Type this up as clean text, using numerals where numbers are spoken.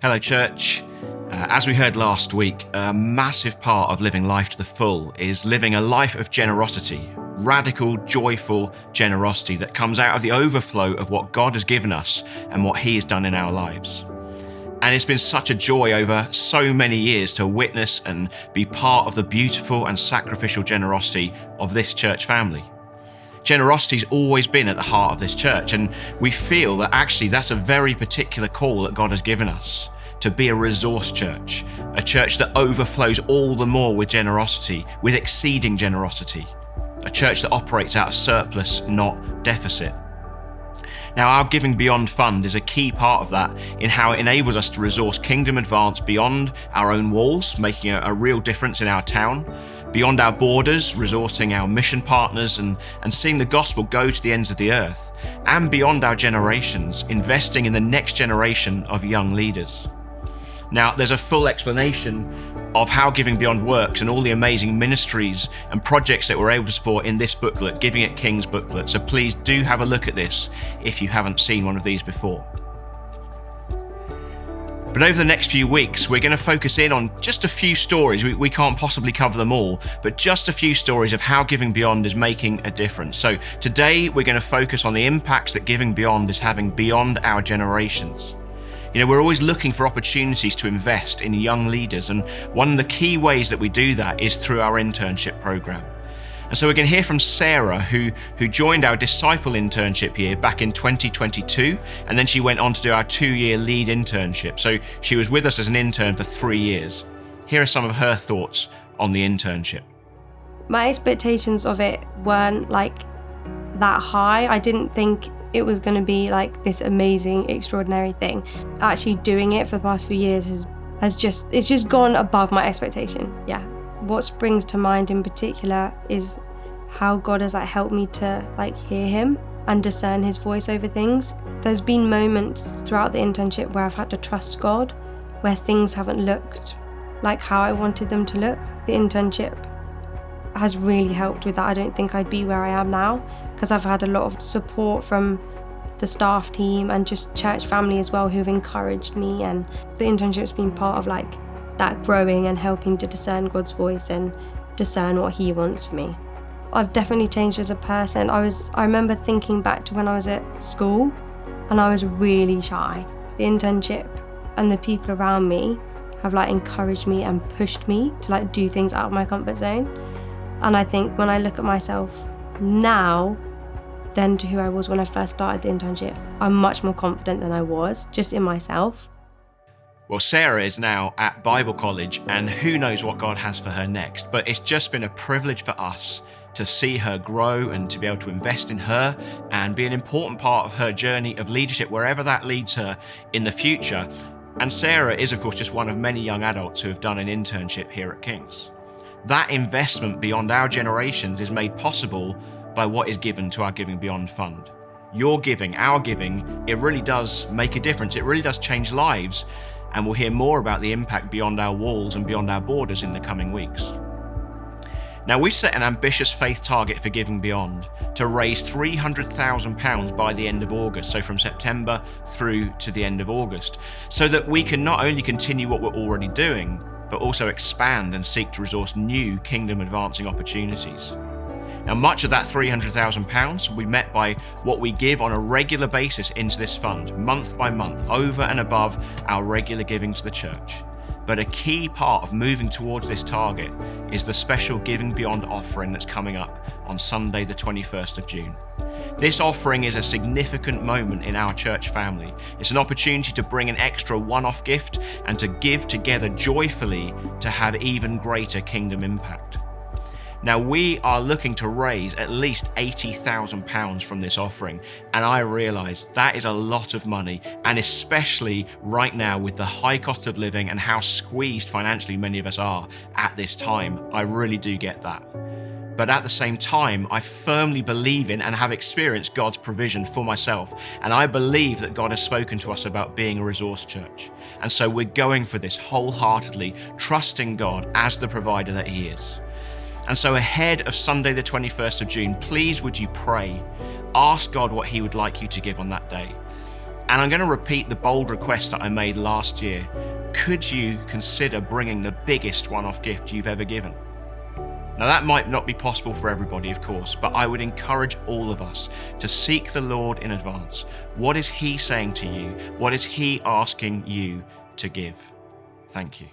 Hello, church. As we heard last week, a massive part of living life to the full is living a life of generosity, radical, joyful generosity that comes out of the overflow of what God has given us and what He has done in our lives. And it's been such a joy over so many years to witness and be part of the beautiful and sacrificial generosity of this church family. Generosity's always been at the heart of this church, and we feel that actually that's a very particular call that God has given us, to be a resource church, a church that overflows all the more with generosity, with exceeding generosity, a church that operates out of surplus, not deficit. Now, our Giving Beyond Fund is a key part of that in how it enables us to resource kingdom advance beyond our own walls, making a real difference in our town, beyond our borders, resourcing our mission partners and seeing the gospel go to the ends of the earth, and beyond our generations, investing in the next generation of young leaders. Now, there's a full explanation of how Giving Beyond works and all the amazing ministries and projects that we're able to support in this booklet, Giving at King's booklet. So please do have a look at this if you haven't seen one of these before. But over the next few weeks, we're going to focus in on just a few stories. We can't possibly cover them all, but just a few stories of how Giving Beyond is making a difference. So today, we're going to focus on the impacts that Giving Beyond is having beyond our generations. You know, we're always looking for opportunities to invest in young leaders, and one of the key ways that we do that is through our internship program. And so we're going to hear from Sarah, who joined our Disciple Internship year back in 2022, and then she went on to do our 2-year lead internship. So she was with us as an intern for 3 years. Here are some of her thoughts on the internship. My expectations of it weren't like that high. I didn't think it was going to be like this amazing, extraordinary thing. Actually doing it for the past few years it's just gone above my expectation. Yeah. What springs to mind in particular is how God has helped me to hear Him and discern His voice over things. There's been moments throughout the internship where I've had to trust God, where things haven't looked like how I wanted them to look. The internship has really helped with that. I don't think I'd be where I am now because I've had a lot of support from the staff team and just church family as well, who've encouraged me, and the internship's been part of that growing and helping to discern God's voice and discern what He wants for me. I've definitely changed as a person. I remember thinking back to when I was at school and I was really shy. The internship and the people around me have encouraged me and pushed me to do things out of my comfort zone. And I think when I look at myself now, than to who I was when I first started the internship, I'm much more confident than I was just in myself. Well, Sarah is now at Bible college, and who knows what God has for her next, but it's just been a privilege for us to see her grow and to be able to invest in her and be an important part of her journey of leadership, wherever that leads her in the future. And Sarah is, of course, just one of many young adults who have done an internship here at King's. That investment beyond our generations is made possible by what is given to our Giving Beyond Fund. Your giving, our giving, it really does make a difference. It really does change lives, and we'll hear more about the impact beyond our walls and beyond our borders in the coming weeks. Now, we've set an ambitious faith target for Giving Beyond to raise £300,000 by the end of August, so from September through to the end of August, so that we can not only continue what we're already doing, but also expand and seek to resource new kingdom advancing opportunities. Now, much of that £300,000 will be met by what we give on a regular basis into this fund, month by month, over and above our regular giving to the church. But a key part of moving towards this target is the special Giving Beyond offering that's coming up on Sunday, the 21st of June. This offering is a significant moment in our church family. It's an opportunity to bring an extra one-off gift and to give together joyfully to have even greater kingdom impact. Now, we are looking to raise at least £80,000 from this offering, and I realise that is a lot of money, and especially right now with the high cost of living and how squeezed financially many of us are at this time, I really do get that. But at the same time, I firmly believe in and have experienced God's provision for myself, and I believe that God has spoken to us about being a resource church. And so we're going for this wholeheartedly, trusting God as the provider that He is. And so ahead of Sunday the 21st of June, please would you pray, ask God what He would like you to give on that day. And I'm going to repeat the bold request that I made last year. Could you consider bringing the biggest one-off gift you've ever given? Now, that might not be possible for everybody, of course, but I would encourage all of us to seek the Lord in advance. What is He saying to you? What is He asking you to give? Thank you.